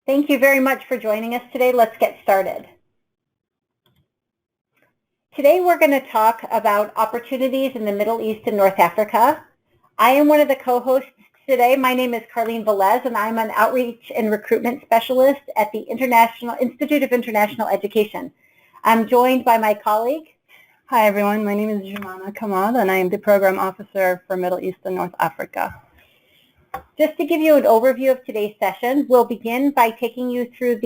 Thank you very much for joining us today. Let's get started. Today we're going to talk about opportunities in the Middle East and North Africa. I am one of the co-hosts today. My name is Carlene Velez, and I'm an outreach and recruitment specialist at the International Institute of International Education. I'm joined by my colleague. Hi everyone, my name is Jumana Kamal, and I am the Program Officer for Middle East and North Africa. Just to give you an overview of today's session, we'll begin by taking you through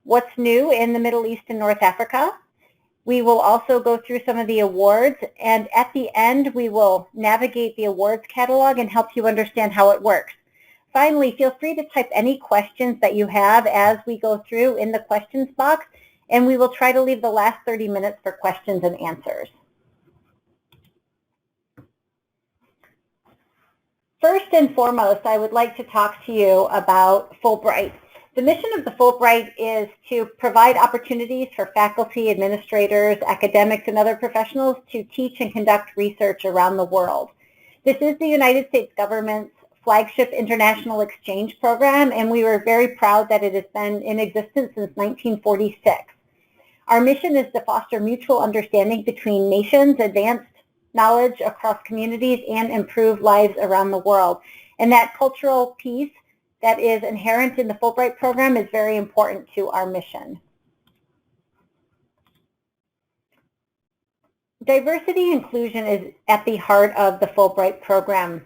what's new in the Middle East and North Africa. We will also go through some of the awards, and at the end we will navigate the awards catalog and help you understand how it works. Finally, feel free to type any questions that you have as we go through in the questions box, and we will try to leave the last 30 minutes for questions and answers. First and foremost, I would like to talk to you about Fulbright. The mission of the Fulbright is to provide opportunities for faculty, administrators, academics, and other professionals to teach and conduct research around the world. This is the United States government's flagship international exchange program, and we are very proud that it has been in existence since 1946. Our mission is to foster mutual understanding between nations, advance knowledge across communities, and improve lives around the world. And that cultural piece that is inherent in the Fulbright program is very important to our mission. Diversity inclusion is at the heart of the Fulbright program.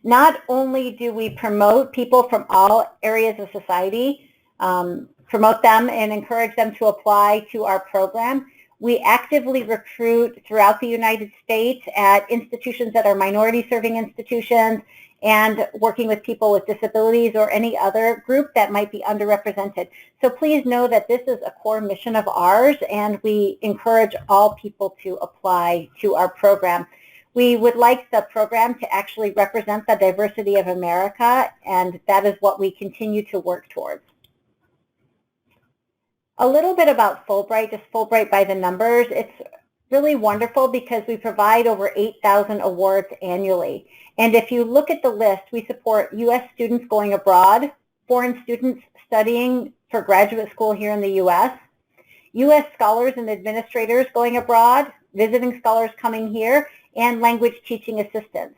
Not only do we promote people from all areas of society, promote them and encourage them to apply to our program, we actively recruit throughout the United States at institutions that are minority-serving institutions and working with people with disabilities or any other group that might be underrepresented. So please know that this is a core mission of ours, and we encourage all people to apply to our program. We would like the program to actually represent the diversity of America, and that is what we continue to work towards. A little bit about Fulbright, just Fulbright by the numbers. It's really wonderful because we provide over 8,000 awards annually. And if you look at the list, we support U.S. students going abroad, foreign students studying for graduate school here in the U.S., U.S. scholars and administrators going abroad, visiting scholars coming here, and language teaching assistants.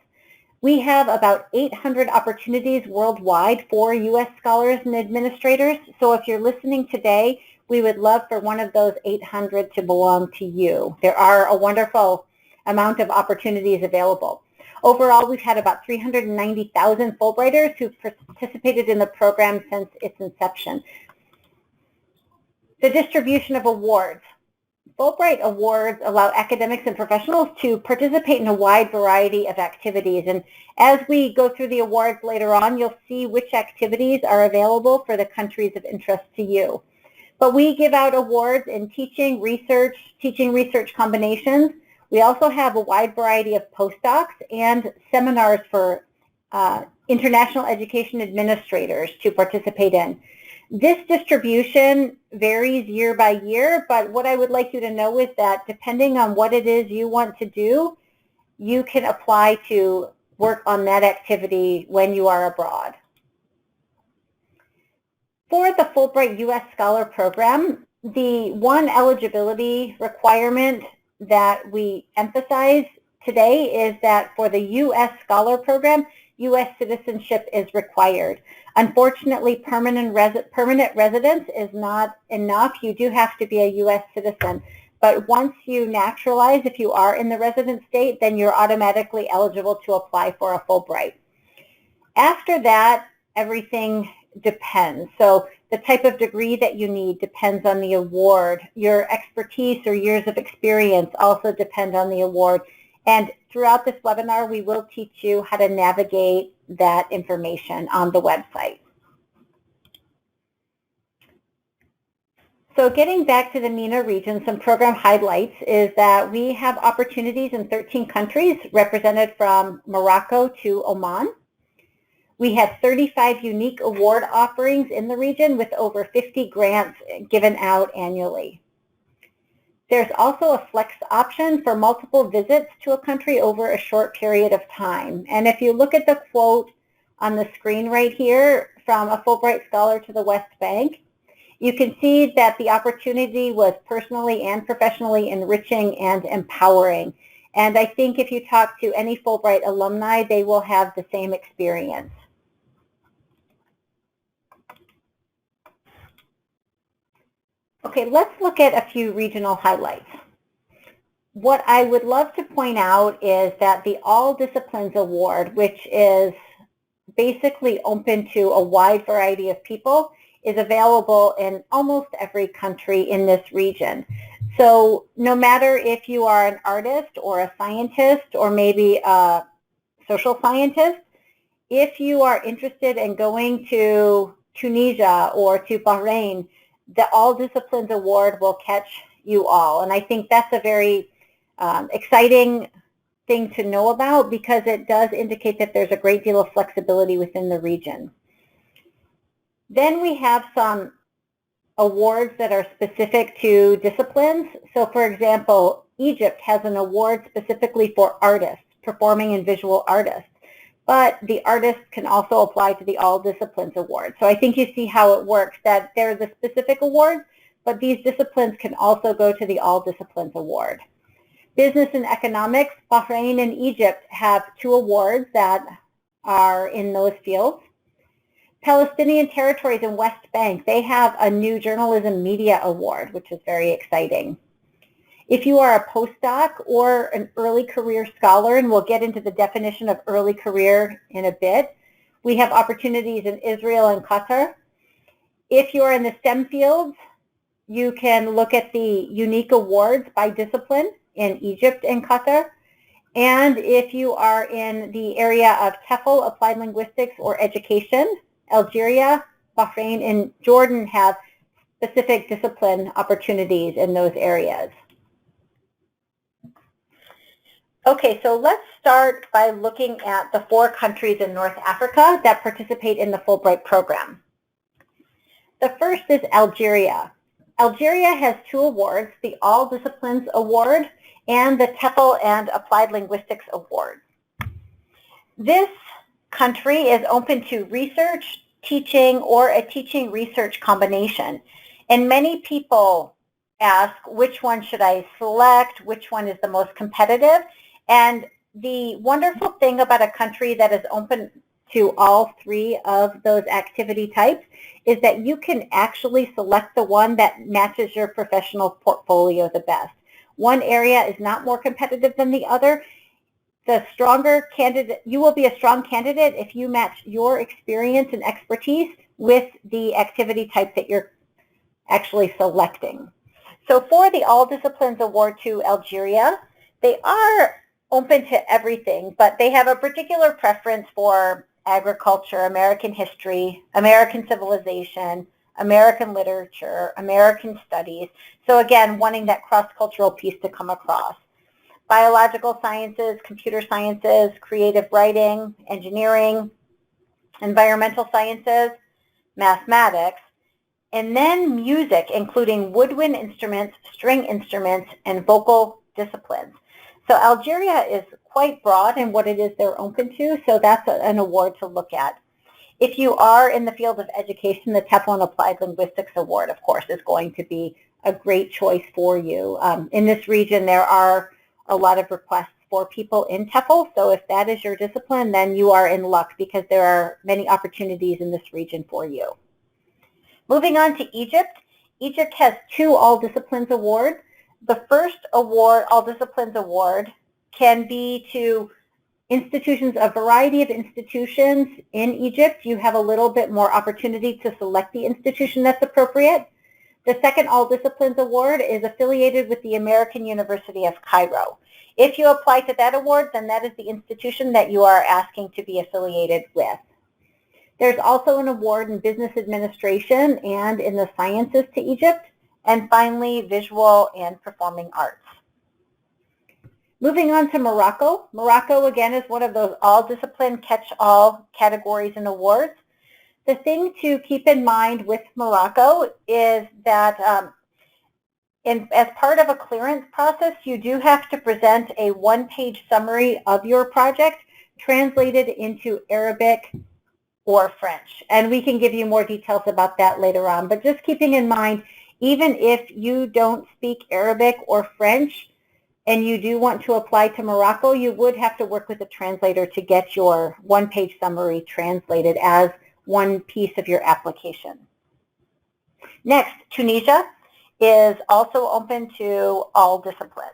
We have about 800 opportunities worldwide for U.S. scholars and administrators. So if you're listening today, we would love for one of those 800 to belong to you. There are a wonderful amount of opportunities available. Overall, we've had about 390,000 Fulbrighters who've participated in the program since its inception. The distribution of awards. Fulbright Awards allow academics and professionals to participate in a wide variety of activities. And as we go through the awards later on, you'll see which activities are available for the countries of interest to you. But we give out awards in teaching research combinations. We also have a wide variety of postdocs and seminars for international education administrators to participate in. This distribution varies year by year, but what I would like you to know is that depending on what it is you want to do, you can apply to work on that activity when you are abroad. For the Fulbright U.S. Scholar Program, the one eligibility requirement that we emphasize today is that for the U.S. Scholar Program, U.S. citizenship is required. Unfortunately, permanent residence is not enough. You do have to be a U.S. citizen. But once you naturalize, if you are in the resident state, then you're automatically eligible to apply for a Fulbright. After that, everything depends. So the type of degree that you need depends on the award. Your expertise or years of experience also depend on the award. And throughout this webinar, we will teach you how to navigate that information on the website. So getting back to the MENA region, some program highlights is that we have opportunities in 13 countries represented from Morocco to Oman. We have 35 unique award offerings in the region with over 50 grants given out annually. There's also a flex option for multiple visits to a country over a short period of time. And if you look at the quote on the screen right here from a Fulbright Scholar to the West Bank. You can see that the opportunity was personally and professionally enriching and empowering. And I think if you talk to any Fulbright alumni, they will have the same experience. Okay, let's look at a few regional highlights. What I would love to point out is that the All Disciplines Award, which is basically open to a wide variety of people, is available in almost every country in this region. So no matter if you are an artist or a scientist or maybe a social scientist, if you are interested in going to Tunisia or to Bahrain, the All Disciplines Award will catch you all. And I think that's a very exciting thing to know about, because it does indicate that there's a great deal of flexibility within the region. Then we have some awards that are specific to disciplines. So for example, Egypt has an award specifically for artists, performing and visual artists. But the artists can also apply to the All Disciplines Award. So I think you see how it works, that there's a specific award, but these disciplines can also go to the All Disciplines Award. Business and economics, Bahrain and Egypt have 2 awards that are in those fields. Palestinian territories and West Bank, they have a new journalism media award, which is very exciting. If you are a postdoc or an early career scholar, and we'll get into the definition of early career in a bit, we have opportunities in Israel and Qatar. If you are in the STEM fields, you can look at the unique awards by discipline in Egypt and Qatar. And if you are in the area of TEFL, applied linguistics, or education, Algeria, Bahrain, and Jordan have specific discipline opportunities in those areas. Okay, so let's start by looking at the 4 countries in North Africa that participate in the Fulbright program. The first is Algeria. Algeria has 2 awards, the All Disciplines Award and the TEFL and Applied Linguistics Award. This country is open to research, teaching, or a teaching-research combination. And many people ask, which one should I select? Which one is the most competitive? And the wonderful thing about a country that is open to all 3 of those activity types is that you can actually select the one that matches your professional portfolio the best. One area is not more competitive than the other. The stronger candidate, you will be a strong candidate if you match your experience and expertise with the activity type that you're actually selecting. So for the All Disciplines Award to Algeria, they are open to everything, but they have a particular preference for agriculture, American history, American civilization, American literature, American studies. So again, wanting that cross-cultural piece to come across. Biological sciences, computer sciences, creative writing, engineering, environmental sciences, mathematics, and then music, including woodwind instruments, string instruments, and vocal disciplines. So Algeria is quite broad in what it is they're open to, so that's an award to look at. If you are in the field of education, the TEFL and Applied Linguistics Award, of course, is going to be a great choice for you. In this region, there are a lot of requests for people in TEFL, so if that is your discipline, then you are in luck because there are many opportunities in this region for you. Moving on to Egypt. Egypt has 2 All Disciplines Awards. The first award, All Disciplines Award, can be to institutions, a variety of institutions in Egypt. You have a little bit more opportunity to select the institution that's appropriate. The second All Disciplines Award is affiliated with the American University of Cairo. If you apply to that award, then that is the institution that you are asking to be affiliated with. There's also an award in business administration and in the sciences to Egypt, and finally, visual and performing arts. Moving on to Morocco. Morocco, again, is one of those all-discipline, catch-all categories and awards. The thing to keep in mind with Morocco is that as part of a clearance process, you do have to present a 1-page summary of your project translated into Arabic or French. And we can give you more details about that later on. But just keeping in mind, even if you don't speak Arabic or French and you do want to apply to Morocco, you would have to work with a translator to get your one-page summary translated as one piece of your application. Next, Tunisia is also open to all disciplines.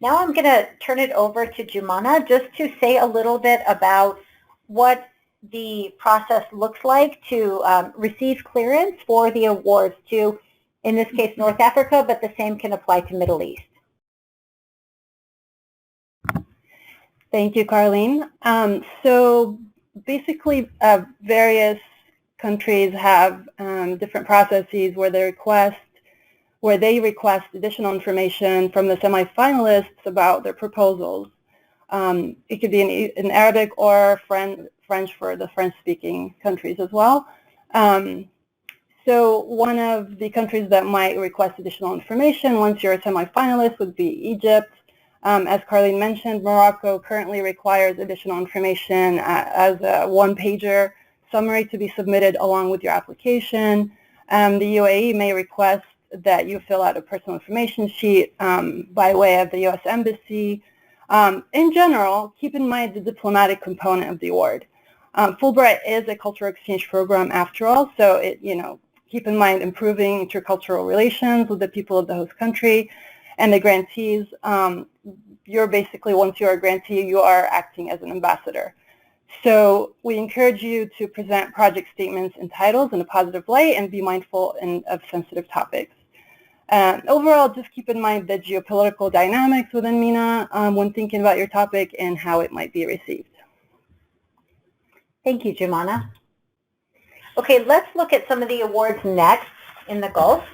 Now I'm going to turn it over to Jumana just to say a little bit about what the process looks like to receive clearance for the awards to, in this case, North Africa, but the same can apply to Middle East. Thank you, Carlene. So basically, various countries have different processes where they request additional information from the semifinalists about their proposals. It could be in Arabic or French for the French-speaking countries as well. So one of the countries that might request additional information once you're a semifinalist would be Egypt. As Carlene mentioned, Morocco currently requires additional information as a one-pager summary to be submitted along with your application. The UAE may request that you fill out a personal information sheet by way of the U.S. Embassy. In general, keep in mind the diplomatic component of the award. Fulbright is a cultural exchange program after all, so keep in mind improving intercultural relations with the people of the host country and the grantees. You're basically, once you're a grantee, you are acting as an ambassador. So we encourage you to present project statements and titles in a positive light and be mindful of sensitive topics. Overall, just keep in mind the geopolitical dynamics within MENA when thinking about your topic and how it might be received. Thank you, Jumana. Okay, let's look at some of the awards next in the Gulf.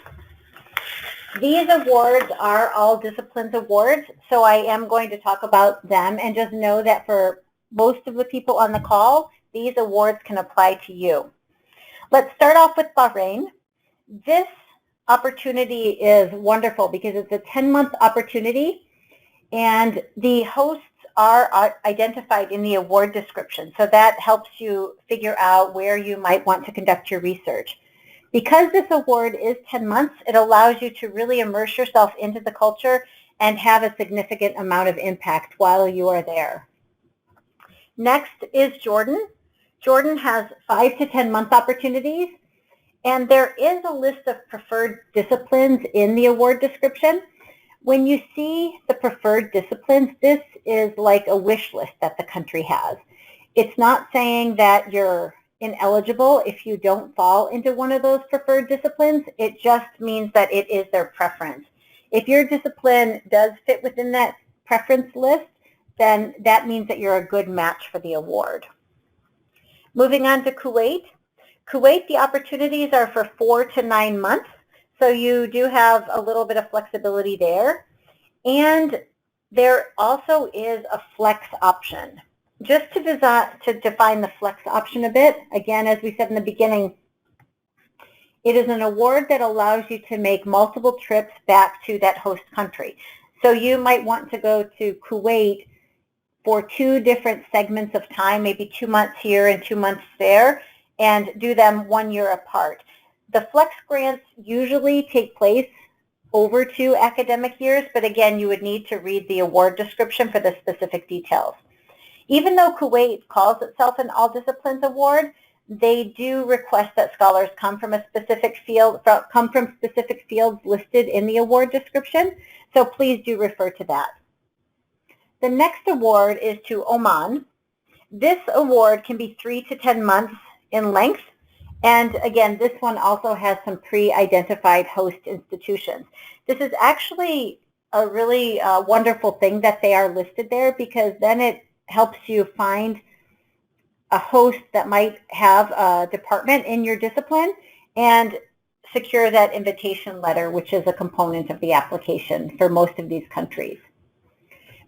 These awards are all disciplines awards, so I am going to talk about them, and just know that for most of the people on the call, these awards can apply to you. Let's start off with Bahrain. This opportunity is wonderful because it's a 10-month opportunity, and the hosts are identified in the award description, so that helps you figure out where you might want to conduct your research. Because this award is 10 months, it allows you to really immerse yourself into the culture and have a significant amount of impact while you are there. Next is Jordan. Jordan has 5 to 10 month opportunities, and there is a list of preferred disciplines in the award description. When you see the preferred disciplines, this is like a wish list that the country has. It's not saying that you're ineligible if you don't fall into one of those preferred disciplines. It just means that it is their preference. If your discipline does fit within that preference list, then that means that you're a good match for the award. Moving on to Kuwait. Kuwait, the opportunities are for 4 to 9 months, so you do have a little bit of flexibility there. And there also is a flex option. Just to define the flex option a bit, again, as we said in the beginning, it is an award that allows you to make multiple trips back to that host country. So you might want to go to Kuwait for 2 different segments of time, maybe 2 months here and 2 months there, and do them 1 year apart. The flex grants usually take place over 2 academic years, but again, you would need to read the award description for the specific details. Even though Kuwait calls itself an all disciplines award, they do request that scholars come from a specific field, specific fields listed in the award description, so please do refer to that. The next award is to Oman. This award can be 3 to 10 months in length, and again, this one also has some pre-identified host institutions. This is actually a really wonderful thing that they are listed there, because then it helps you find a host that might have a department in your discipline and secure that invitation letter, which is a component of the application for most of these countries.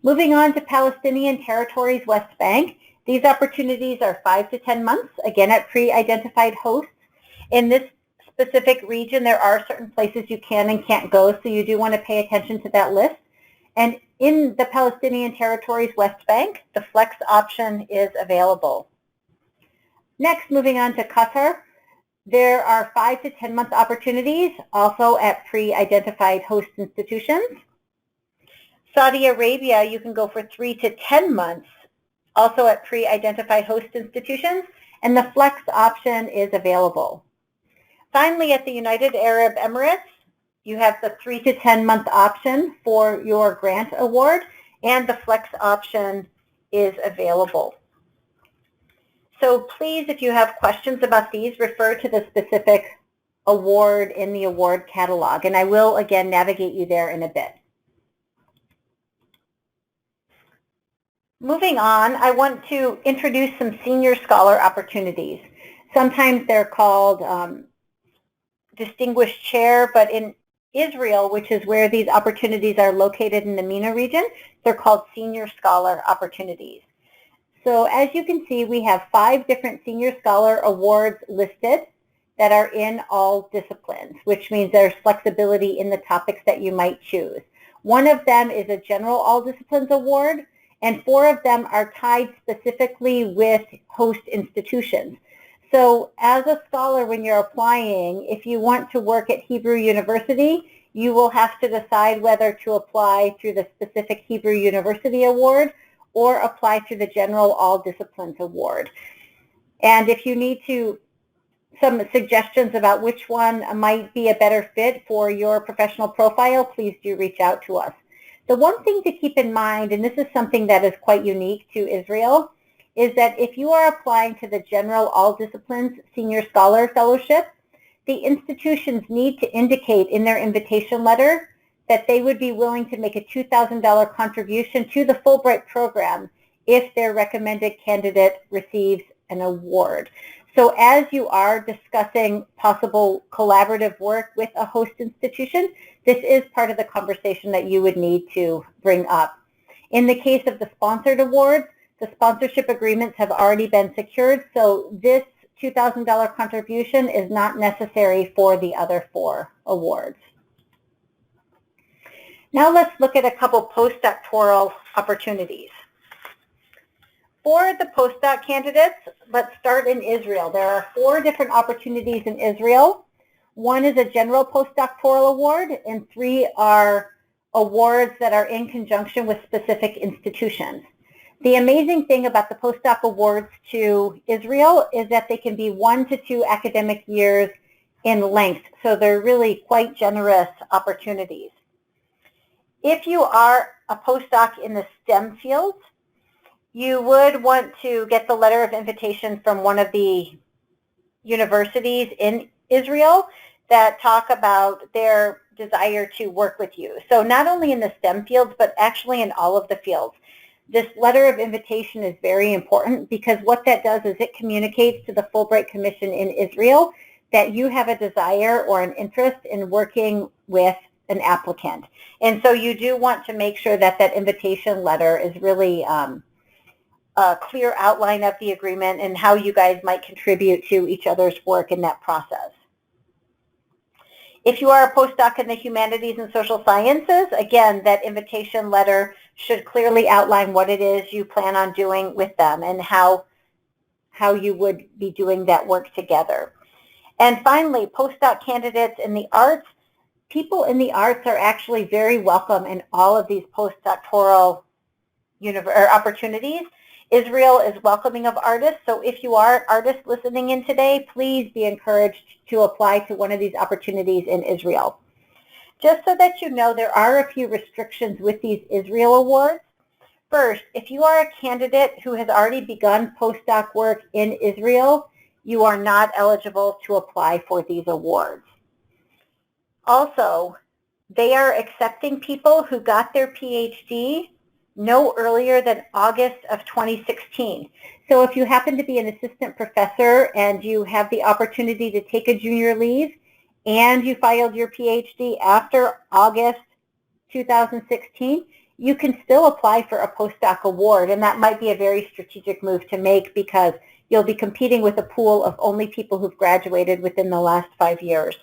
Moving on to Palestinian Territories, West Bank. These opportunities are 5 to 10 months, again at pre-identified hosts. In this specific region, there are certain places you can and can't go, so you do want to pay attention to that list. And in the Palestinian Territories, West Bank, the flex option is available. Next, moving on to Qatar, there are 5 to 10 month opportunities, also at pre-identified host institutions. Saudi Arabia, you can go for 3 to 10 months, also at pre-identified host institutions, and the flex option is available. Finally, at the United Arab Emirates, you have the 3 to 10 month option for your grant award, and the flex option is available. So please, if you have questions about these, refer to the specific award in the award catalog, and I will again navigate you there in a bit. Moving on, I want to introduce some senior scholar opportunities. Sometimes they're called distinguished chair, but in Israel, which is where these opportunities are located in the MENA region, they're called senior scholar opportunities. So as you can see, we have 5 different senior scholar awards listed that are in all disciplines, which means there's flexibility in the topics that you might choose. One of them is a general all disciplines award, and 4 of them are tied specifically with host institutions. So as a scholar, when you're applying, if you want to work at Hebrew University, you will have to decide whether to apply through the specific Hebrew University award or apply through the General All Disciplines award. And if you need some suggestions about which one might be a better fit for your professional profile, please do reach out to us. The one thing to keep in mind, and this is something that is quite unique to Israel, is that if you are applying to the General All Disciplines Senior Scholar Fellowship, the institutions need to indicate in their invitation letter that they would be willing to make a $2,000 contribution to the Fulbright program if their recommended candidate receives an award. So as you are discussing possible collaborative work with a host institution, this is part of the conversation that you would need to bring up. In the case of the sponsored awards, the sponsorship agreements have already been secured, so this $2,000 contribution is not necessary for the other 4 awards. Now let's look at a couple postdoctoral opportunities. For the postdoc candidates, let's start in Israel. There are 4 different opportunities in Israel. 1 is a general postdoctoral award, and 3 are awards that are in conjunction with specific institutions. The amazing thing about the postdoc awards to Israel is that they can be 1 to 2 academic years in length, so they're really quite generous opportunities. If you are a postdoc in the STEM fields, you would want to get the letter of invitation from one of the universities in Israel that talk about their desire to work with you. So not only in the STEM fields, but actually in all of the fields. This letter of invitation is very important because what that does is it communicates to the Fulbright Commission in Israel that you have a desire or an interest in working with an applicant. And so you do want to make sure that that invitation letter is really a clear outline of the agreement and how you guys might contribute to each other's work in that process. If you are a postdoc in the humanities and social sciences, again, that invitation letter should clearly outline what it is you plan on doing with them and how you would be doing that work together. And finally, postdoc candidates in the arts. People in the arts are actually very welcome in all of these postdoctoral opportunities. Israel is welcoming of artists, so if you are an artist listening in today, please be encouraged to apply to one of these opportunities in Israel. Just so that you know, there are a few restrictions with these Israel awards. First, if you are a candidate who has already begun postdoc work in Israel, you are not eligible to apply for these awards. Also, they are accepting people who got their PhD no earlier than August of 2016. So if you happen to be an assistant professor and you have the opportunity to take a junior leave and you filed your PhD after August 2016, you can still apply for a postdoc award, and that might be a very strategic move to make because you'll be competing with a pool of only people who've graduated within the last 5 years.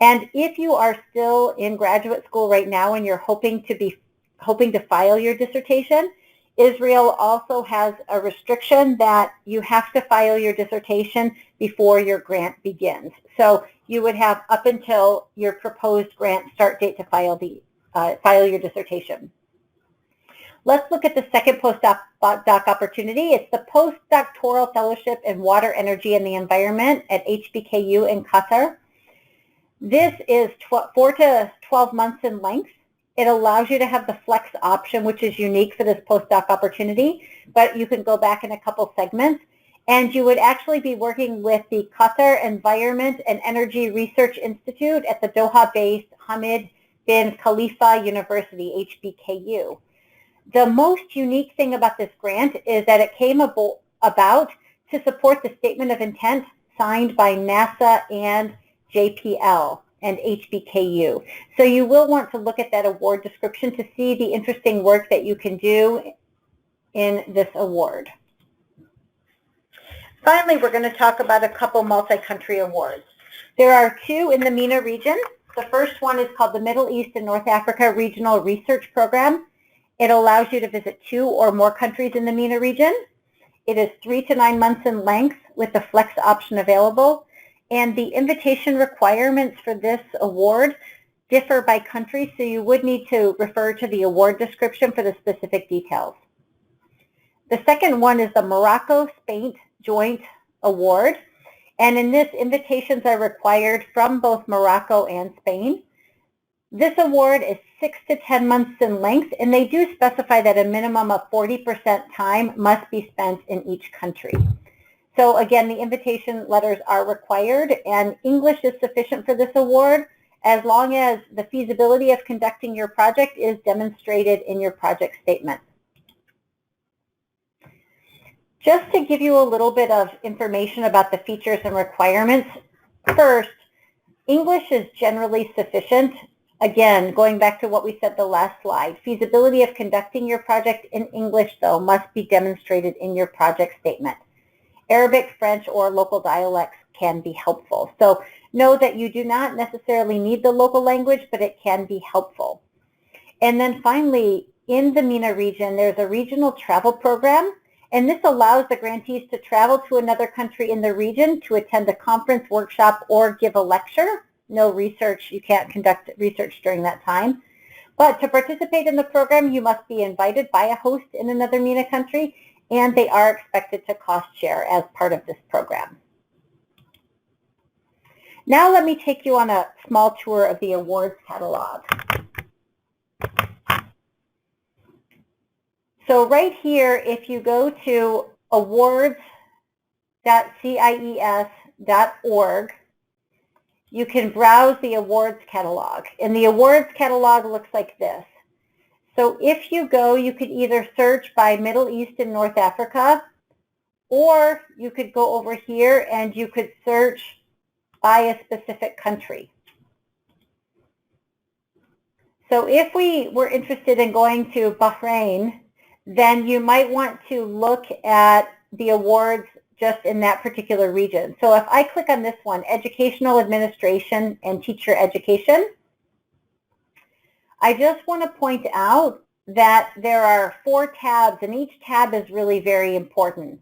And if you are still in graduate school right now and you're hoping to file your dissertation, Israel also has a restriction that you have to file your dissertation before your grant begins. So you would have up until your proposed grant start date to file your dissertation. Let's look at the second postdoc opportunity. It's the postdoctoral fellowship in water, energy, and the environment at HBKU in Qatar. This is 4 to 12 months in length. It allows you to have the flex option, which is unique for this postdoc opportunity, but you can go back in a couple segments. And you would actually be working with the Qatar Environment and Energy Research Institute at the Doha-based Hamad bin Khalifa University, HBKU. The most unique thing about this grant is that it came about to support the statement of intent signed by NASA and JPL and HBKU. So you will want to look at that award description to see the interesting work that you can do in this award. Finally, we're going to talk about a couple multi-country awards. There are two in the MENA region. The first one is called the Middle East and North Africa Regional Research Program. It allows you to visit 2 or more countries in the MENA region. It is 3 to 9 months in length with the flex option available. And the invitation requirements for this award differ by country, so you would need to refer to the award description for the specific details. The second one is the Morocco-Spain Joint Award. And in this, invitations are required from both Morocco and Spain. This award is 6 to 10 months in length, and they do specify that a minimum of 40% time must be spent in each country. So again, the invitation letters are required, and English is sufficient for this award as long as the feasibility of conducting your project is demonstrated in your project statement. Just to give you a little bit of information about the features and requirements, first, English is generally sufficient. Again, going back to what we said the last slide, feasibility of conducting your project in English, though, must be demonstrated in your project statement. Arabic, French, or local dialects can be helpful. So know that you do not necessarily need the local language, but it can be helpful. And then finally, in the MENA region, there's a regional travel program, and this allows the grantees to travel to another country in the region to attend a conference, workshop, or give a lecture. No research, you can't conduct research during that time. But to participate in the program, you must be invited by a host in another MENA country, and they are expected to cost share as part of this program. Now let me take you on a small tour of the awards catalog. So right here, if you go to awards.cies.org, you can browse the awards catalog. And the awards catalog looks like this. So if you go, you could either search by Middle East and North Africa, or you could go over here and you could search by a specific country. So if we were interested in going to Bahrain, then you might want to look at the awards just in that particular region. So if I click on this one, Educational Administration and Teacher Education, I just want to point out that there are 4 tabs, and each tab is really very important.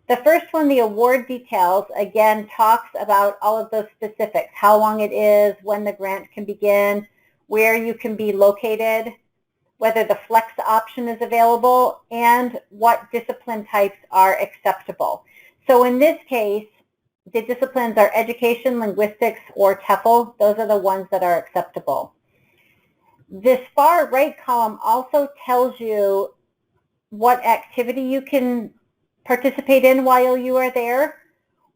The first one, the award details, again, talks about all of those specifics, how long it is, when the grant can begin, where you can be located, whether the flex option is available, and what discipline types are acceptable. So in this case, the disciplines are education, linguistics, or TEFL. Those are the ones that are acceptable. This far right column also tells you what activity you can participate in while you are there,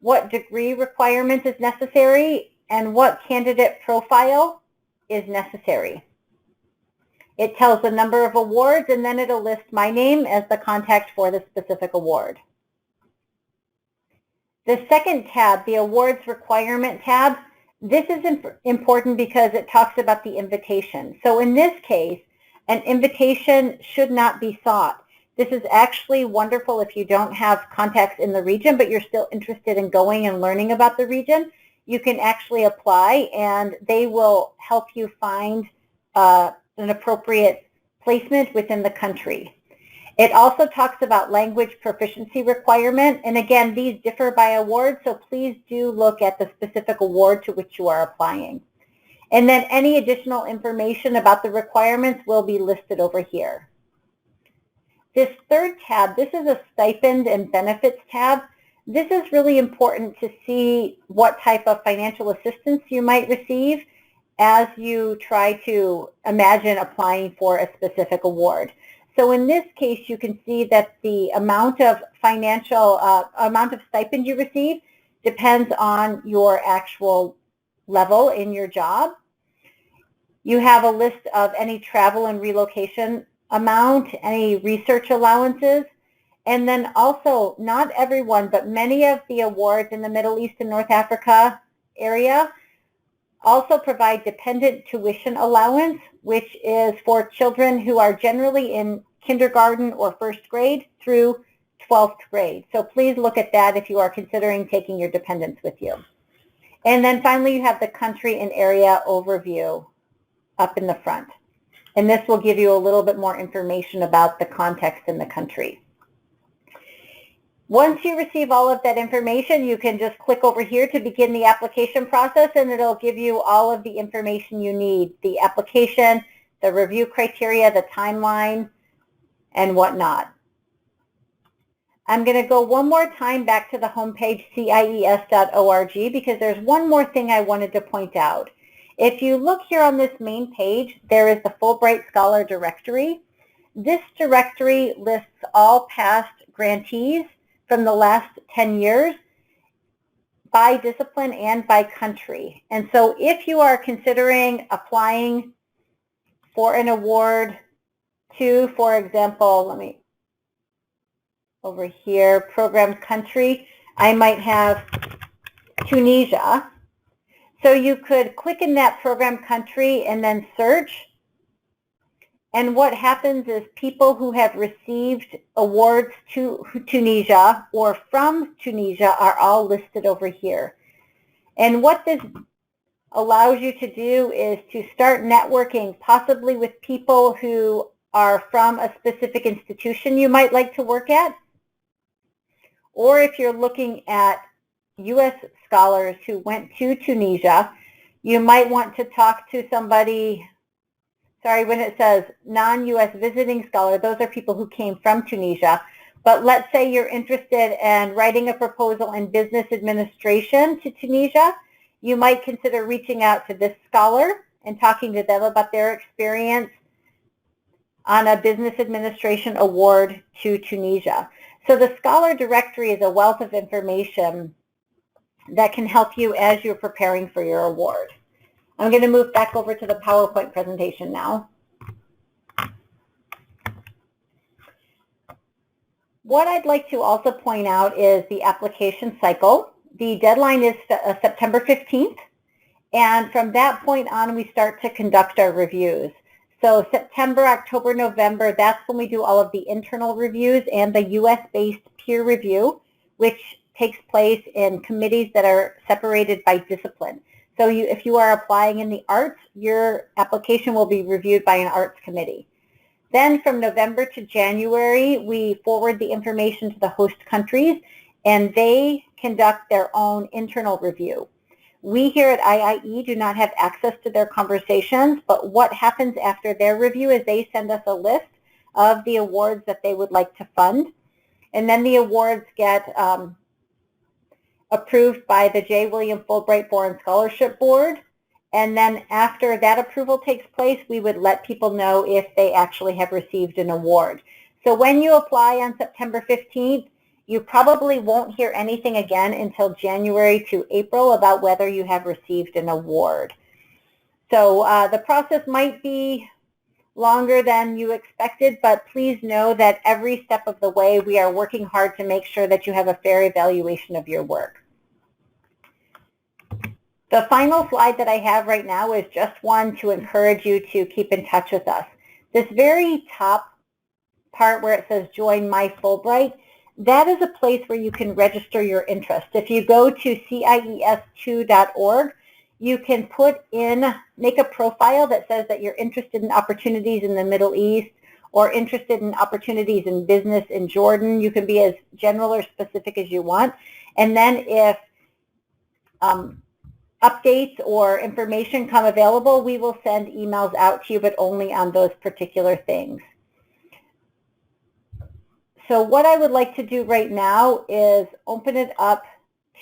what degree requirement is necessary, and what candidate profile is necessary. It tells the number of awards, and then it'll list my name as the contact for the specific award. The second tab, the awards requirement tab, this is important because it talks about the invitation. So in this case, an invitation should not be sought. This is actually wonderful if you don't have contacts in the region, but you're still interested in going and learning about the region. You can actually apply, and they will help you find an appropriate placement within the country. It also talks about language proficiency requirement, and again, these differ by award, so please do look at the specific award to which you are applying. And then any additional information about the requirements will be listed over here. This third tab, this is a stipend and benefits tab. This is really important to see what type of financial assistance you might receive as you try to imagine applying for a specific award. So in this case, you can see that the amount of stipend you receive depends on your actual level in your job. You have a list of any travel and relocation amount, any research allowances, and then also not everyone, but many of the awards in the Middle East and North Africa area also provide dependent tuition allowance, which is for children who are generally in kindergarten or first grade through 12th grade. So please look at that if you are considering taking your dependents with you. And then finally, you have the country and area overview up in the front. And this will give you a little bit more information about the context in the country. Once you receive all of that information, you can just click over here to begin the application process, and it'll give you all of the information you need, the application, the review criteria, the timeline, and whatnot. I'm going to go one more time back to the homepage, CIES.org, because there's one more thing I wanted to point out. If you look here on this main page, there is the Fulbright Scholar Directory. This directory lists all past grantees from the last 10 years by discipline and by country. And so if you are considering applying for an award to, for example, let me over here, program country, I might have Tunisia. So you could click in that program country and then search. And what happens is people who have received awards to Tunisia or from Tunisia are all listed over here. And what this allows you to do is to start networking, possibly with people who are from a specific institution you might like to work at. Or if you're looking at U.S. scholars who went to Tunisia, you might want to talk to somebody. Sorry, when it says non-U.S. visiting scholar, those are people who came from Tunisia. But let's say you're interested in writing a proposal in business administration to Tunisia. You might consider reaching out to this scholar and talking to them about their experience on a business administration award to Tunisia. So the scholar directory is a wealth of information that can help you as you're preparing for your award. I'm going to move back over to the PowerPoint presentation now. What I'd like to also point out is the application cycle. The deadline is September 15th, and from that point on, we start to conduct our reviews. So September, October, November, that's when we do all of the internal reviews and the U.S.-based peer review, which takes place in committees that are separated by discipline. So if you are applying in the arts, your application will be reviewed by an arts committee. Then from November to January, we forward the information to the host countries, and they conduct their own internal review. We here at IIE do not have access to their conversations, but what happens after their review is they send us a list of the awards that they would like to fund, and then the awards get approved by the J. William Fulbright Foreign Scholarship Board, and then after that approval takes place, we would let people know if they actually have received an award. So when you apply on September 15th, you probably won't hear anything again until January to April about whether you have received an award. So the process might be longer than you expected, but please know that every step of the way we are working hard to make sure that you have a fair evaluation of your work. The final slide that I have right now is just one to encourage you to keep in touch with us. This very top part where it says Join My Fulbright, that is a place where you can register your interest. If you go to CIES2.org, you can make a profile that says that you're interested in opportunities in the Middle East or interested in opportunities in business in Jordan. You can be as general or specific as you want. And then if updates or information come available, we will send emails out to you, but only on those particular things. So what I would like to do right now is open it up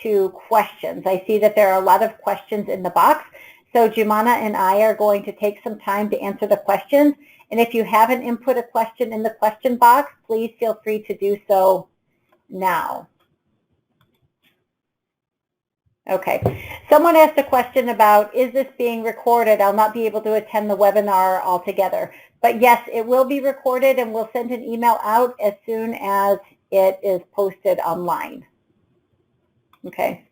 to questions. I see that there are a lot of questions in the box. So Jumana and I are going to take some time to answer the questions. And if you haven't input a question in the question box, please feel free to do so now. Okay, someone asked a question about, is this being recorded? I'll not be able to attend the webinar altogether. But yes, it will be recorded, and we'll send an email out as soon as it is posted online. Okay.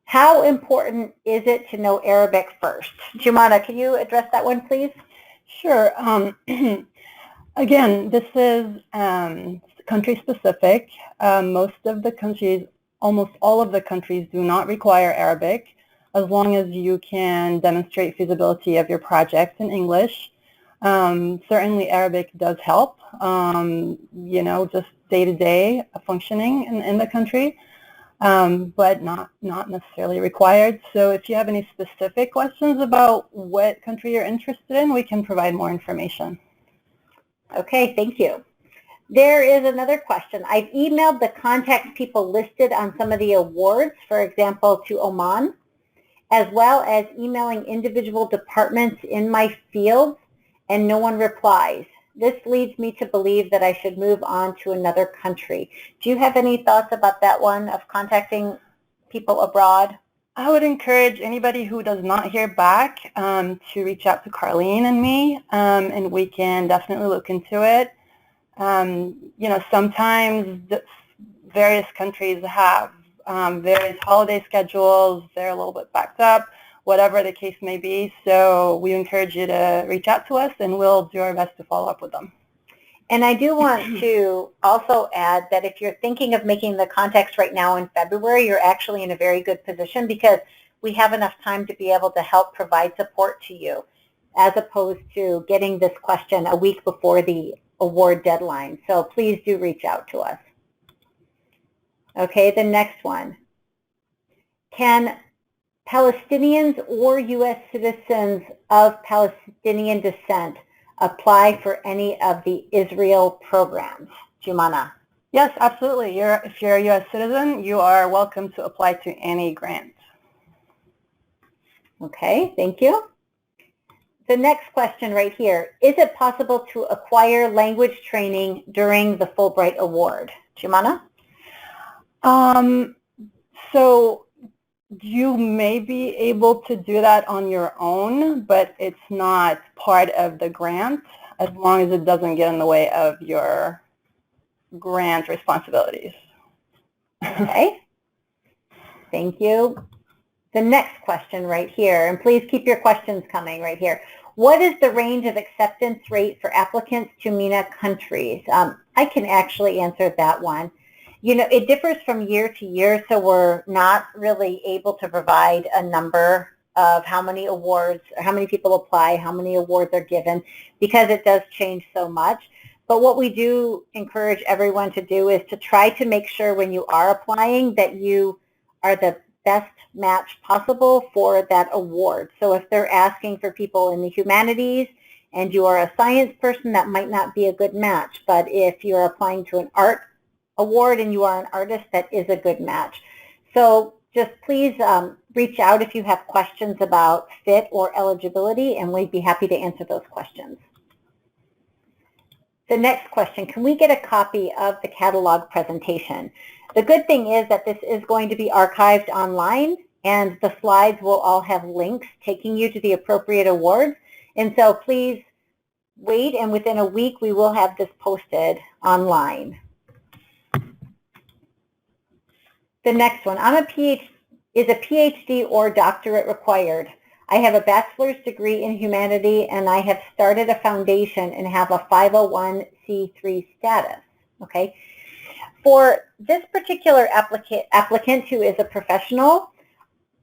How important is it to know Arabic first? Jumana, can you address that one, please? Sure. Again, this is country specific. Most of the countries, almost all of the countries, do not require Arabic, as long as you can demonstrate feasibility of your project in English. Certainly Arabic does help, you know, just day-to-day functioning in the country, but not necessarily required. So if you have any specific questions about what country you're interested in, we can provide more information. Okay, thank you. There is another question. I've emailed the contact people listed on some of the awards, for example, to Oman, as well as emailing individual departments in my field, and no one replies. This leads me to believe that I should move on to another country. Do you have any thoughts about that one, of contacting people abroad? I would encourage anybody who does not hear back to reach out to Carlene and me, and we can definitely look into it. You know, sometimes various countries have various holiday schedules. They're a little bit backed up, whatever the case may be. So we encourage you to reach out to us, and we'll do our best to follow up with them. And I do want to also add that if you're thinking of making the contacts right now in February, you're actually in a very good position, because we have enough time to be able to help provide support to you, as opposed to getting this question a week before the award deadline. So please do reach out to us. Okay, the next one. Can Palestinians or U.S. citizens of Palestinian descent apply for any of the Israel programs? Jumana. Yes, absolutely. If you're a U.S. citizen, you are welcome to apply to any grant. Okay, thank you. The next question right here. Is it possible to acquire language training during the Fulbright Award? Jumana? So you may be able to do that on your own, but it's not part of the grant, as long as it doesn't get in the way of your grant responsibilities. Okay. Thank you. The next question right here, and please keep your questions coming right here. What is the range of acceptance rate for applicants to MENA countries? I can actually answer that one. You know, it differs from year to year, so we're not really able to provide a number of how many awards, or how many people apply, how many awards are given, because it does change so much. But what we do encourage everyone to do is to try to make sure when you are applying that you are the best match possible for that award. So if they're asking for people in the humanities and you are a science person, that might not be a good match. But if you're applying to an art award and you are an artist, that is a good match. So just please reach out if you have questions about fit or eligibility, and we'd be happy to answer those questions. The next question, can we get a copy of the catalog presentation? The good thing is that this is going to be archived online, and the slides will all have links taking you to the appropriate awards. And so please wait, and within a week we will have this posted online. The next one, is a PhD or doctorate required? I have a bachelor's degree in humanity, and I have started a foundation and have a 501c3 status. Okay. For this particular applicant who is a professional,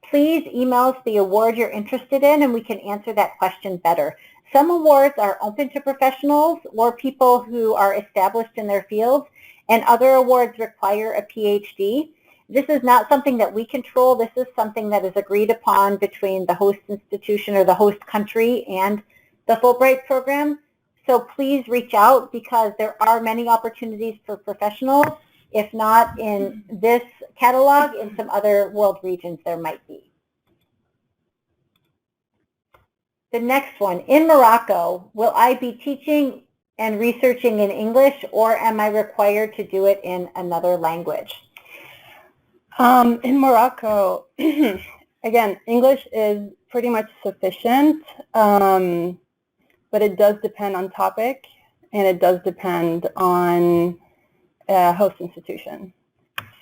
please email us the award you're interested in and we can answer that question better. Some awards are open to professionals or people who are established in their fields, and other awards require a PhD. This is not something that we control. This is something that is agreed upon between the host institution or the host country and the Fulbright program. So please reach out because there are many opportunities for professionals. If not in this catalog, in some other world regions there might be. The next one, in Morocco, will I be teaching and researching in English, or am I required to do it in another language? In Morocco, again, English is pretty much sufficient, but it does depend on topic, and it does depend on host institution.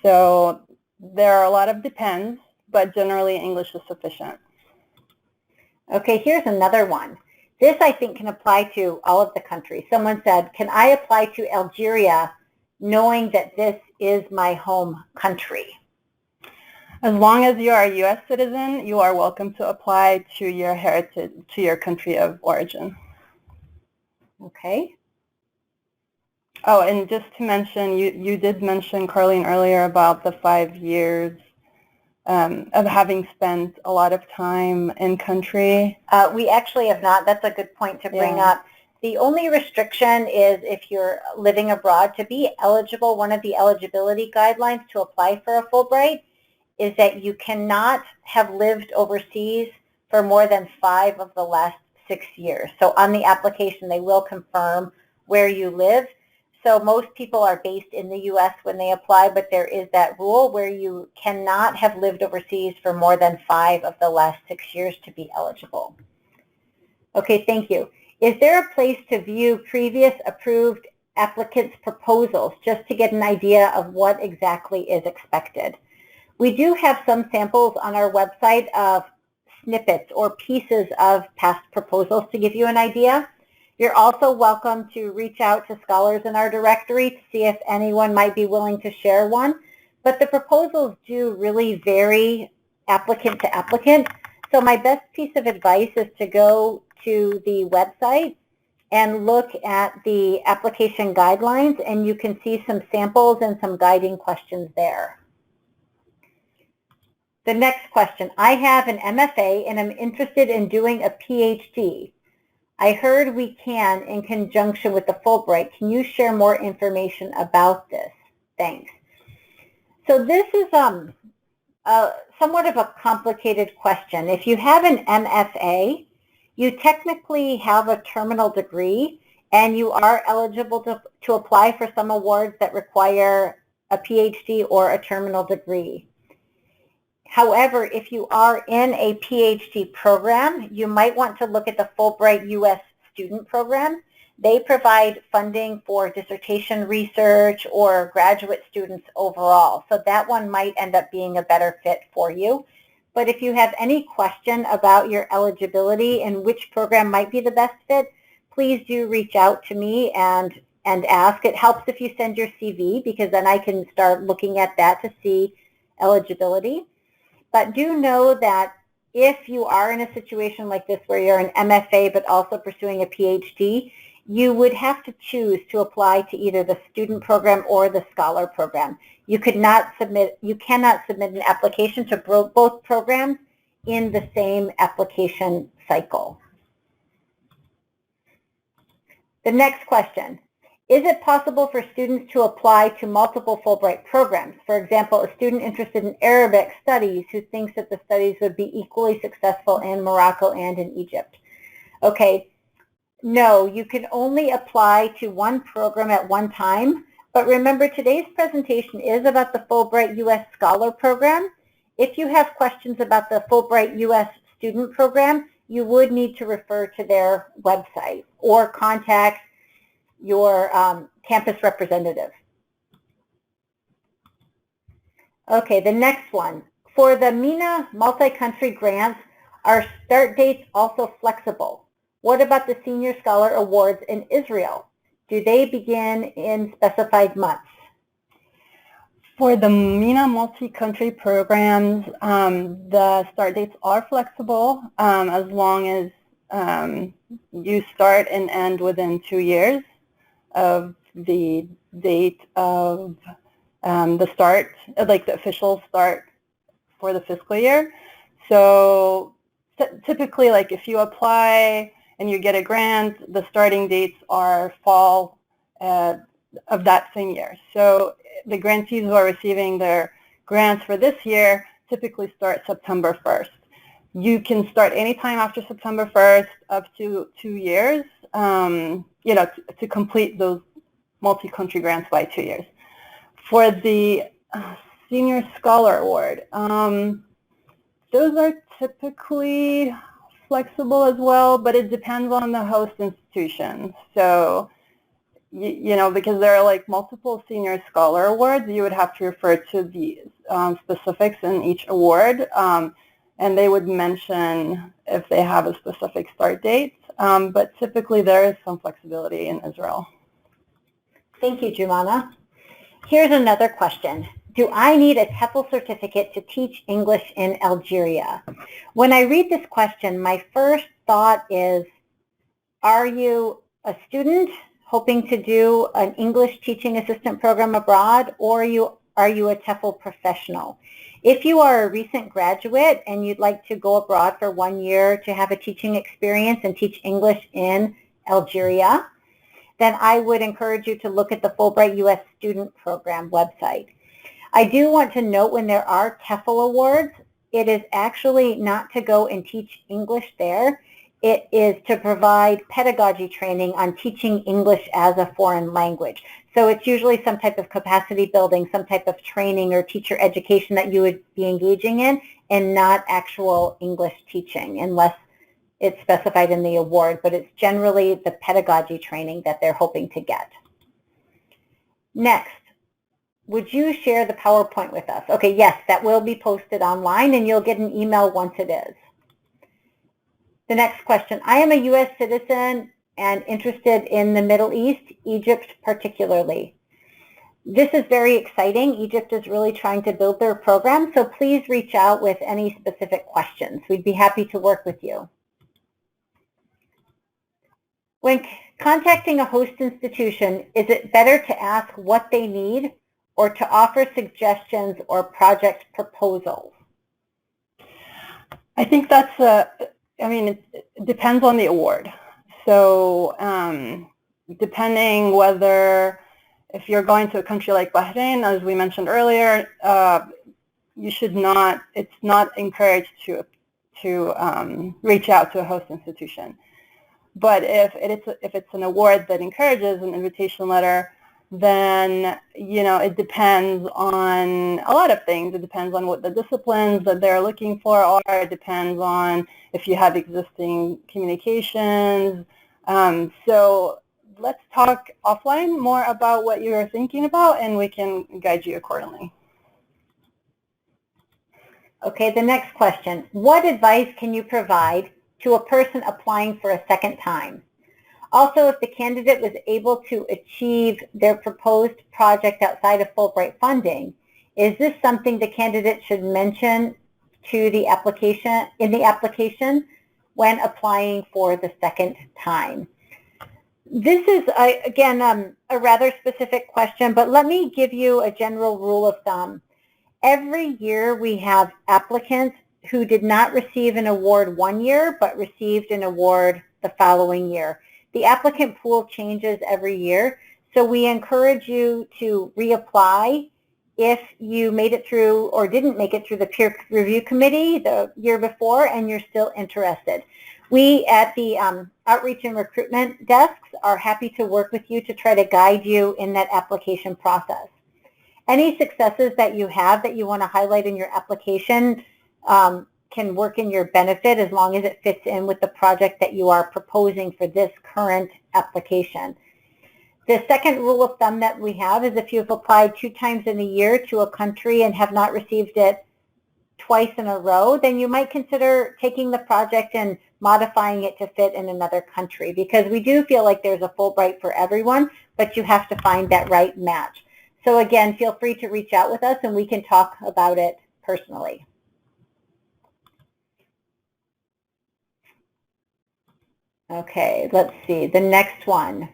So there are a lot of depends, but generally English is sufficient. Okay, here's another one. This I think can apply to all of the countries. Someone said, can I apply to Algeria knowing that this is my home country? As long as you are a U.S. citizen, you are welcome to apply to your heritage, to your country of origin. Okay. Oh, and just to mention, you did mention, Carlene, earlier about the 5 years of having spent a lot of time in country. We actually have not. That's a good point to bring up. The only restriction is if you're living abroad. To be eligible, one of the eligibility guidelines to apply for a Fulbright is that you cannot have lived overseas for more than 5 of the last 6 years. So on the application, they will confirm where you live. So most people are based in the U.S. when they apply, but there is that rule where you cannot have lived overseas for more than 5 of the last 6 years to be eligible. Okay, thank you. Is there a place to view previous approved applicants' proposals just to get an idea of what exactly is expected? We do have some samples on our website of snippets or pieces of past proposals to give you an idea. You're also welcome to reach out to scholars in our directory to see if anyone might be willing to share one. But the proposals do really vary applicant to applicant. So my best piece of advice is to go to the website and look at the application guidelines, and you can see some samples and some guiding questions there. The next question, I have an MFA and I'm interested in doing a PhD. I heard we can in conjunction with the Fulbright. Can you share more information about this? Thanks. So this is somewhat of a complicated question. If you have an MFA, you technically have a terminal degree and you are eligible to apply for some awards that require a PhD or a terminal degree. However, if you are in a PhD program, you might want to look at the Fulbright U.S. student program. They provide funding for dissertation research or graduate students overall. So that one might end up being a better fit for you. But if you have any question about your eligibility and which program might be the best fit, please do reach out to me and ask. It helps if you send your CV because then I can start looking at that to see eligibility. But do know that if you are in a situation like this where you're an MFA but also pursuing a PhD, you would have to choose to apply to either the student program or the scholar program. You cannot submit an application to both programs in the same application cycle. The next question. Is it possible for students to apply to multiple Fulbright programs? For example, a student interested in Arabic studies who thinks that the studies would be equally successful in Morocco and in Egypt. Okay, no, you can only apply to one program at one time, but remember today's presentation is about the Fulbright U.S. Scholar Program. If you have questions about the Fulbright U.S. Student Program, you would need to refer to their website or contact your campus representative. Okay, the next one. For the MENA multi-country grants, are start dates also flexible? What about the Senior Scholar Awards in Israel? Do they begin in specified months? For the MENA multi-country programs, the start dates are flexible as long as you start and end within 2 years of the date of the start, like the official start for the fiscal year. So typically, like if you apply and you get a grant, the starting dates are fall of that same year. So the grantees who are receiving their grants for this year typically start September 1st. You can start anytime after September 1st up to 2 years, to complete those multi-country grants by 2 years. For the Senior Scholar Award, those are typically flexible as well, but it depends on the host institution. So, because there are like multiple Senior Scholar Awards, you would have to refer to the specifics in each award, and they would mention if they have a specific start date. But typically there is some flexibility in Israel. Thank you, Jumana. Here's another question. Do I need a TEFL certificate to teach English in Algeria? When I read this question, my first thought is, are you a student hoping to do an English teaching assistant program abroad, or are you a TEFL professional? If you are a recent graduate and you'd like to go abroad for 1 year to have a teaching experience and teach English in Algeria, then I would encourage you to look at the Fulbright U.S. Student Program website. I do want to note, when there are TEFL awards, it is actually not to go and teach English there. It is to provide pedagogy training on teaching English as a foreign language. So it's usually some type of capacity building, some type of training or teacher education that you would be engaging in, and not actual English teaching, unless it's specified in the award. But it's generally the pedagogy training that they're hoping to get. Next, would you share the PowerPoint with us? Okay, yes, that will be posted online, and you'll get an email once it is. The next question, I am a U.S. citizen and interested in the Middle East, Egypt particularly. This is very exciting. Egypt is really trying to build their program, so please reach out with any specific questions. We'd be happy to work with you. When contacting a host institution, is it better to ask what they need or to offer suggestions or project proposals? I think that's it depends on the award. So depending whether, if you're going to a country like Bahrain, as we mentioned earlier, it's not encouraged to reach out to a host institution. But if it's an award that encourages an invitation letter, then it depends on a lot of things. It depends on what the disciplines that they're looking for are. It depends on if you have existing communications. So let's talk offline more about what you're thinking about, and we can guide you accordingly. Okay, the next question. What advice can you provide to a person applying for a second time? Also, if the candidate was able to achieve their proposed project outside of Fulbright funding, is this something the candidate should mention to the application when applying for the second time? This is, again, a rather specific question, but let me give you a general rule of thumb. Every year we have applicants who did not receive an award 1 year, but received an award the following year. The applicant pool changes every year, so we encourage you to reapply if you made it through or didn't make it through the peer review committee the year before and you're still interested. We at the Outreach and Recruitment desks are happy to work with you to try to guide you in that application process. Any successes that you have that you want to highlight in your application can work in your benefit as long as it fits in with the project that you are proposing for this current application. The second rule of thumb that we have is if you've applied 2 times in a year to a country and have not received it twice in a row, then you might consider taking the project and modifying it to fit in another country, because we do feel like there's a Fulbright for everyone, but you have to find that right match. So again, feel free to reach out with us and we can talk about it personally. Okay, let's see. The next one.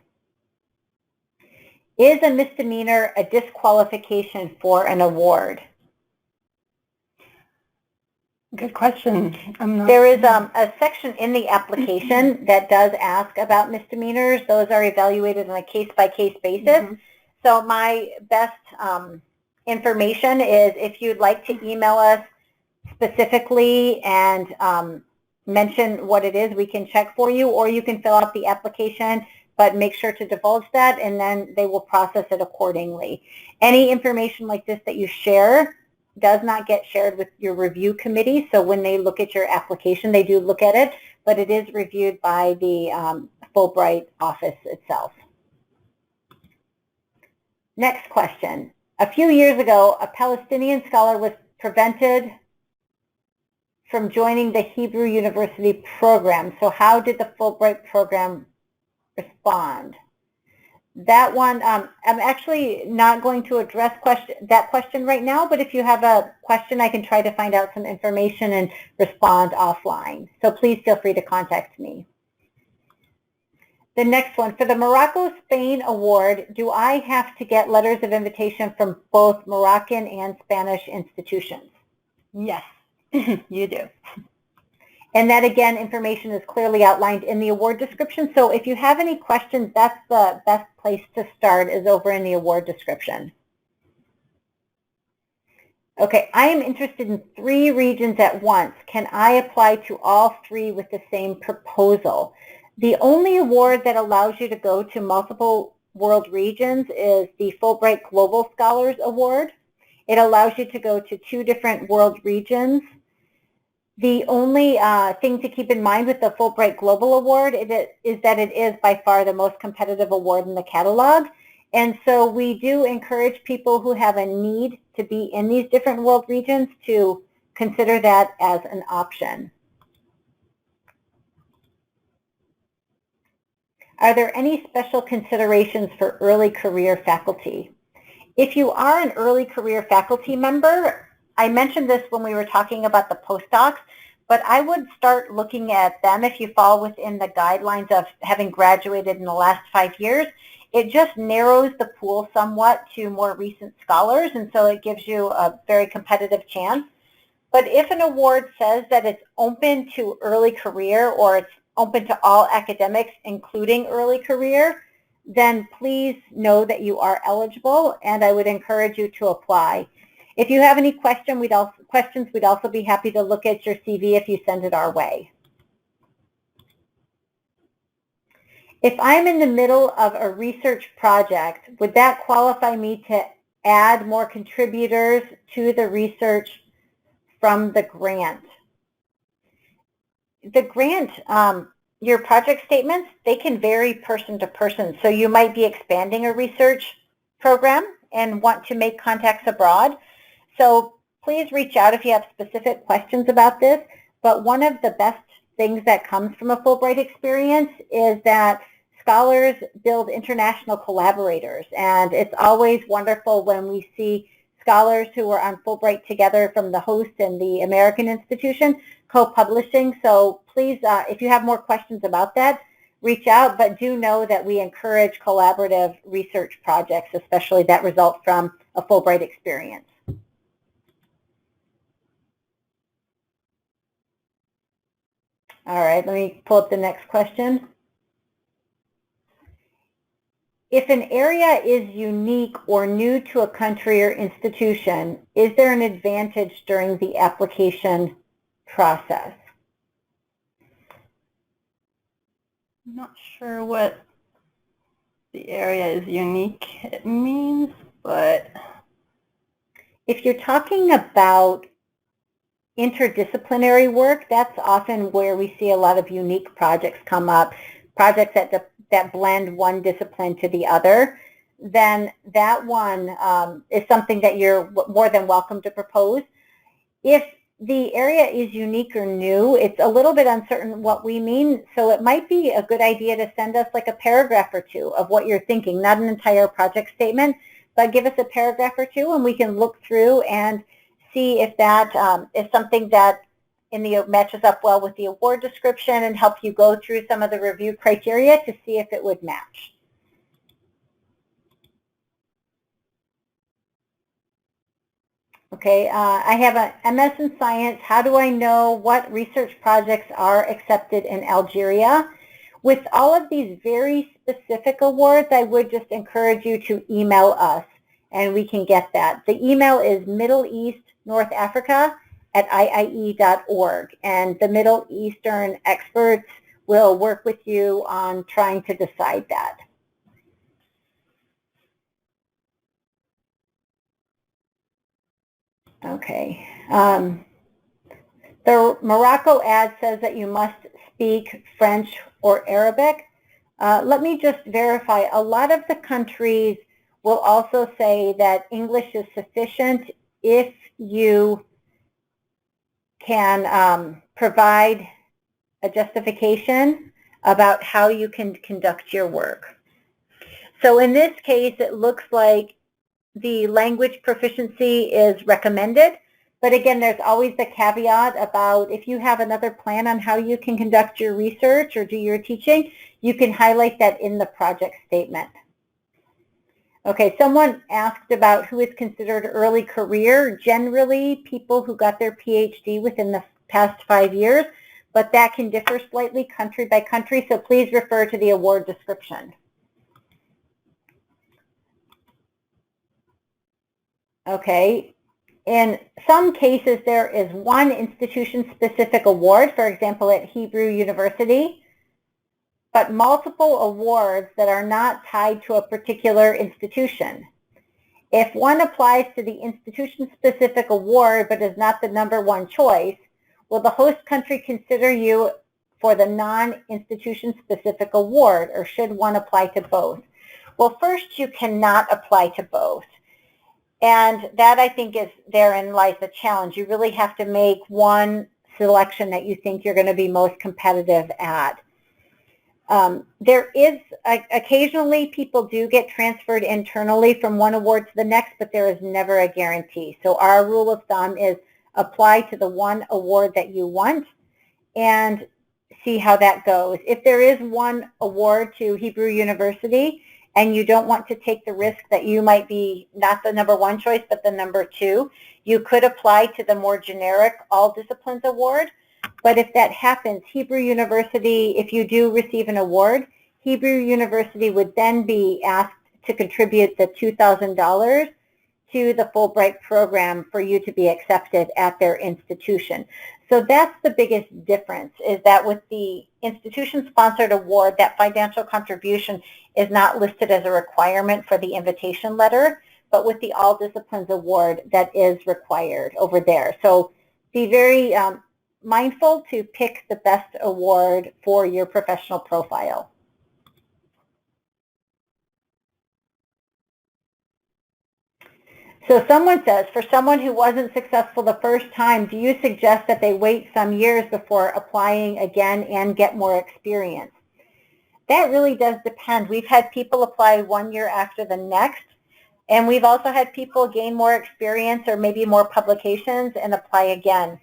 Is a misdemeanor a disqualification for an award? Good question. There is a section in the application that does ask about misdemeanors. Those are evaluated on a case-by-case basis. So my best information is if you'd like to email us specifically and mention what it is, we can check for you, or you can fill out the application, but make sure to divulge that, and then they will process it accordingly. Any information like this that you share does not get shared with your review committee, so when they look at your application, they do look at it, but it is reviewed by the Fulbright office itself. Next question. A few years ago, a Palestinian scholar was prevented from joining the Hebrew University program. So how did the Fulbright program respond? That one, I'm actually not going to address that question right now, but if you have a question, I can try to find out some information and respond offline. So please feel free to contact me. The next one, for the Morocco-Spain award, do I have to get letters of invitation from both Moroccan and Spanish institutions? Yes, you do. And that, again, information is clearly outlined in the award description. So if you have any questions, that's the best place to start, is over in the award description. Okay, I am interested in 3 regions at once. Can I apply to all 3 with the same proposal? The only award that allows you to go to multiple world regions is the Fulbright Global Scholars Award. It allows you to go to 2 different world regions. The only thing to keep in mind with the Fulbright Global Award is that it is by far the most competitive award in the catalog. And so we do encourage people who have a need to be in these different world regions to consider that as an option. Are there any special considerations for early career faculty? If you are an early career faculty member, I mentioned this when we were talking about the postdocs, but I would start looking at them if you fall within the guidelines of having graduated in the last 5 years. It just narrows the pool somewhat to more recent scholars, and so it gives you a very competitive chance. But if an award says that it's open to early career, or it's open to all academics, including early career, then please know that you are eligible, and I would encourage you to apply. If you have any questions, we'd also be happy to look at your CV if you send it our way. If I'm in the middle of a research project, would that qualify me to add more contributors to the research from the grant? The grant, your project statements, they can vary person to person. So you might be expanding a research program and want to make contacts abroad. So please reach out if you have specific questions about this. But one of the best things that comes from a Fulbright experience is that scholars build international collaborators. And it's always wonderful when we see scholars who are on Fulbright together from the host and the American institution co-publishing. So please, if you have more questions about that, reach out. But do know that we encourage collaborative research projects, especially that result from a Fulbright experience. All right, let me pull up the next question. If an area is unique or new to a country or institution, is there an advantage during the application process? I'm not sure what the area is unique it means, but if you're talking about interdisciplinary work, that's often where we see a lot of unique projects come up, projects that blend one discipline to the other. Then that one is something that you're more than welcome to propose. If the area is unique or new, it's a little bit uncertain what we mean, so it might be a good idea to send us like a paragraph or 2 of what you're thinking, not an entire project statement, but give us a paragraph or two and we can look through and see if that is something that matches up well with the award description and help you go through some of the review criteria to see if it would match. Okay, I have a MS in Science. How do I know what research projects are accepted in Algeria? With all of these very specific awards, I would just encourage you to email us and we can get that. The email is Middle East North Africa @iie.org, and the Middle Eastern experts will work with you on trying to decide that. Okay. The Morocco ad says that you must speak French or Arabic. Let me just verify. A lot of the countries will also say that English is sufficient if you can provide a justification about how you can conduct your work. So in this case, it looks like the language proficiency is recommended. But again, there's always the caveat about if you have another plan on how you can conduct your research or do your teaching, you can highlight that in the project statement. Okay, someone asked about who is considered early career. Generally, people who got their PhD within the past 5 years, but that can differ slightly country by country, so please refer to the award description. Okay, in some cases there is one institution-specific award, for example at Hebrew University, but multiple awards that are not tied to a particular institution. If one applies to the institution-specific award but is not the #1 choice, will the host country consider you for the non-institution-specific award, or should one apply to both? Well, first, you cannot apply to both. And that, I think, is therein lies the challenge. You really have to make one selection that you think you're going to be most competitive at. There is, occasionally people do get transferred internally from one award to the next, but there is never a guarantee. So our rule of thumb is apply to the one award that you want and see how that goes. If there is one award to Hebrew University and you don't want to take the risk that you might be not the #1 choice but the #2, you could apply to the more generic All Disciplines Award. But if that happens, Hebrew University, if you do receive an award, Hebrew University would then be asked to contribute the $2,000 to the Fulbright program for you to be accepted at their institution. So that's the biggest difference, is that with the institution-sponsored award, that financial contribution is not listed as a requirement for the invitation letter, but with the All Disciplines Award, that is required over there. So be very mindful to pick the best award for your professional profile. So someone says, for someone who wasn't successful the first time, do you suggest that they wait some years before applying again and get more experience? That really does depend. We've had people apply 1 year after the next, and we've also had people gain more experience or maybe more publications and apply again.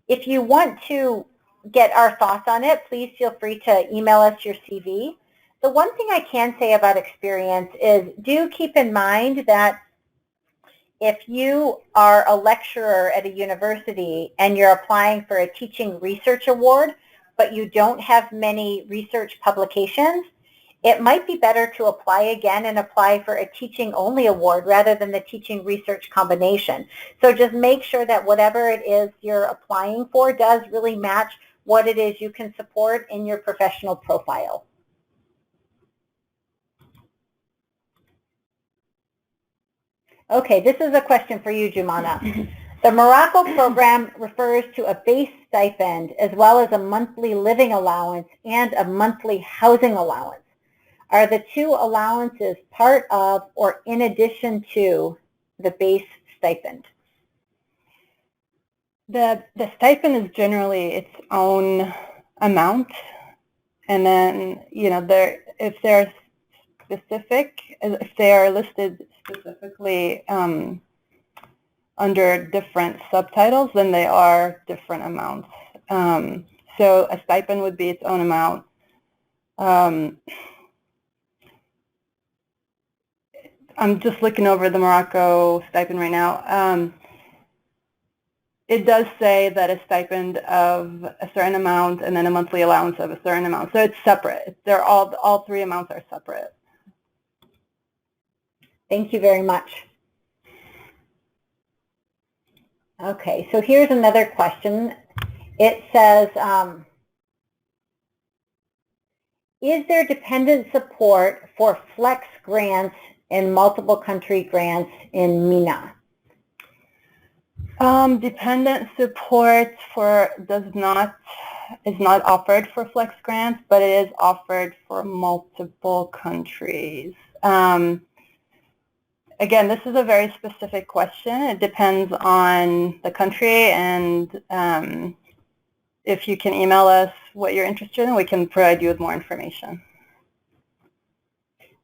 If you want to get our thoughts on it, please feel free to email us your CV. The one thing I can say about experience is do keep in mind that if you are a lecturer at a university and you're applying for a teaching research award, but you don't have many research publications, it might be better to apply again and apply for a teaching only award rather than the teaching research combination. So just make sure that whatever it is you're applying for does really match what it is you can support in your professional profile. Okay, this is a question for you, Jumana. The Morocco program refers to a base stipend as well as a monthly living allowance and a monthly housing allowance. Are the two allowances part of or in addition to the base stipend? The stipend is generally its own amount, and then if they're specific, if they are listed specifically under different subtitles, then they are different amounts. So a stipend would be its own amount. I'm just looking over the Morocco stipend right now. It does say that a stipend of a certain amount and then a monthly allowance of a certain amount. So it's separate. They're all three amounts are separate. Thank you very much. Okay, so here's another question. It says, is there dependent support for flex grants and multiple country grants in MENA? Dependent support is not offered for flex grants, but it is offered for multiple countries. Again, this is a very specific question. It depends on the country, and if you can email us what you're interested in, we can provide you with more information.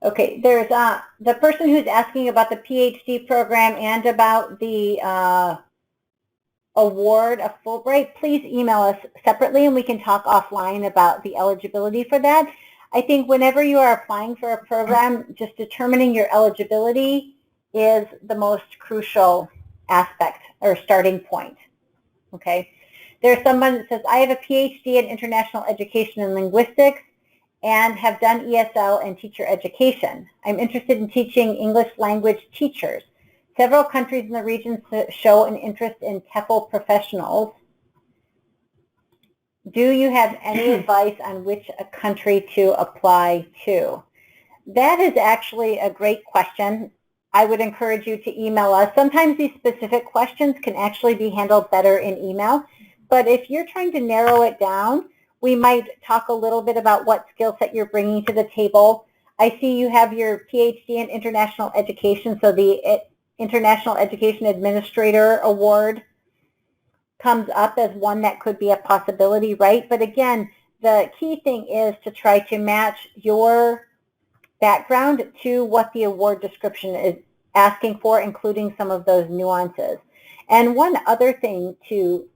Okay, there's the person who's asking about the PhD program and about the award of Fulbright. Please email us separately and we can talk offline about the eligibility for that. I think whenever you are applying for a program, just determining your eligibility is the most crucial aspect or starting point. Okay, there's someone that says, I have a PhD in international education and linguistics and have done ESL and teacher education. I'm interested in teaching English language teachers. Several countries in the region show an interest in TEFL professionals. Do you have any advice on which country to apply to? That is actually a great question. I would encourage you to email us. Sometimes these specific questions can actually be handled better in email, but if you're trying to narrow it down, we might talk a little bit about what skill set you're bringing to the table. I see you have your PhD in international education, so the International Education Administrator Award comes up as one that could be a possibility, right? But again, the key thing is to try to match your background to what the award description is asking for, including some of those nuances. And one other thing to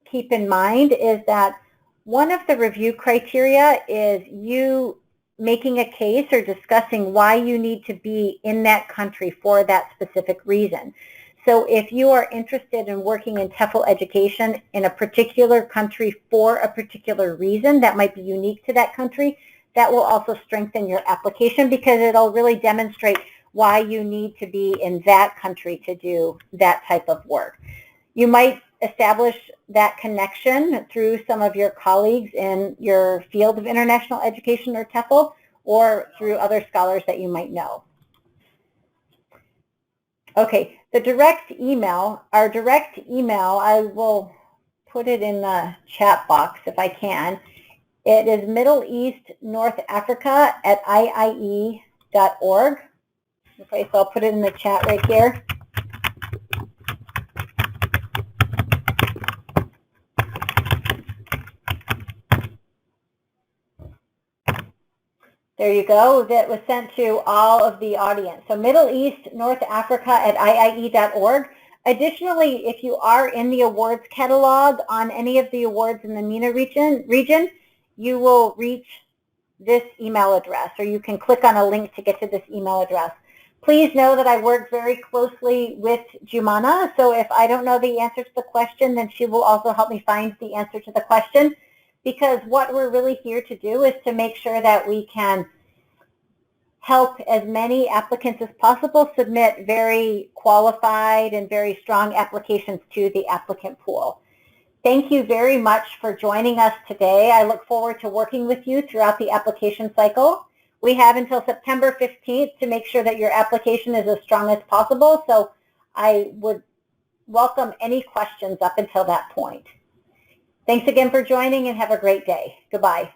keep in mind is that one of the review criteria is you making a case or discussing why you need to be in that country for that specific reason. So if you are interested in working in TEFL education in a particular country for a particular reason that might be unique to that country, that will also strengthen your application because it'll really demonstrate why you need to be in that country to do that type of work. You might establish that connection through some of your colleagues in your field of international education or TEFL, or through other scholars that you might know. Okay, the direct email, our direct email, I will put it in the chat box if I can. It is Middle East North Africa at iie.org. Okay, so I'll put it in the chat right here. There you go. That was sent to all of the audience. So Middle East, North Africa at iie.org. Additionally, if you are in the awards catalog on any of the awards in the MENA region, you will reach this email address, or you can click on a link to get to this email address. Please know that I work very closely with Jumana, so if I don't know the answer to the question, then she will also help me find the answer to the question. Because what we're really here to do is to make sure that we can help as many applicants as possible submit very qualified and very strong applications to the applicant pool. Thank you very much for joining us today. I look forward to working with you throughout the application cycle. We have until September 15th to make sure that your application is as strong as possible, so I would welcome any questions up until that point. Thanks again for joining and have a great day. Goodbye.